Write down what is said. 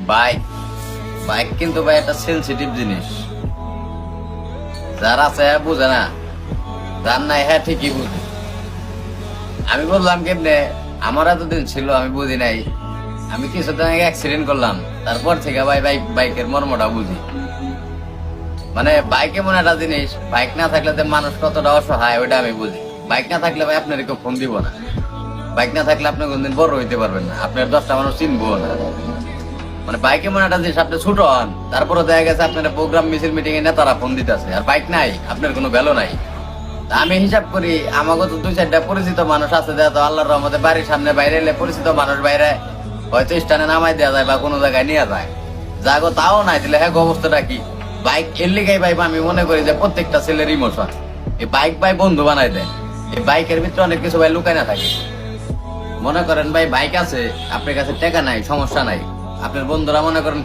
Bike bike কিন্তু ভাই একটা সেন্সিটিভ জিনিস। যারা আছে বুঝে না, যার নাই হ্যাঁ ঠিকই বুঝে। আমি বললাম কেমনে, আমার এতদিন ছিল আমি বুঝি নাই। আমি কিছুদিন আগে অ্যাক্সিডেন্ট করলাম, তারপর থেকে ভাই বাইকের মর্মটা বুঝি। মানে বাইক এমন একটা জিনিস, বাইক না থাকলে যে মানুষ কতটা অসহায় ওইটা আমি বুঝি। বাইক না থাকলে ভাই আপনার কেউ ফোন দিব না, বাইক না থাকলে আপনি কোনদিন বড় হইতে পারবেন না, আপনার 10টা মানুষ চিনবো না। মানে বাইক এমন একটা জিনিস, আপনি ছোট হন তারপরে দেখা গেছে আপনার প্রোগ্রাম মিছিল মিটিং এ নেতারা ফোন দিতেছে, আর বাইক নাই, আপনার কোনো ভ্যালু নাই। তা আমি হিসাব করি আমাকে তো 2-4টা পরিচিত মানুষ আছে, দেয়া তো আল্লাহর রহমতে বাড়ির সামনে বাইরে এলে পরিচিত মানুষ বাইরে হয়তো স্টানে নামাই দেওয়া যায় বা কোনো জায়গায় নিয়ে যায়। যাগো তাও নাই দিলে হ্যাঁ অবস্থাটা কি। বাইক এর লিগাই ভাই আমি মনে করি যে প্রত্যেকটা ছেলের ইমোশন এই বাইক ভাই বন্ধু বানাই দেয়। এই বাইকের ভিতরে অনেক কিছু ভাই লুকাই না থাকে। মনে করেন ভাই বাইক আছে, আপনার কাছে টাকা নাই, সমস্যা নাই, আপনার বন্ধুরা মনে করেন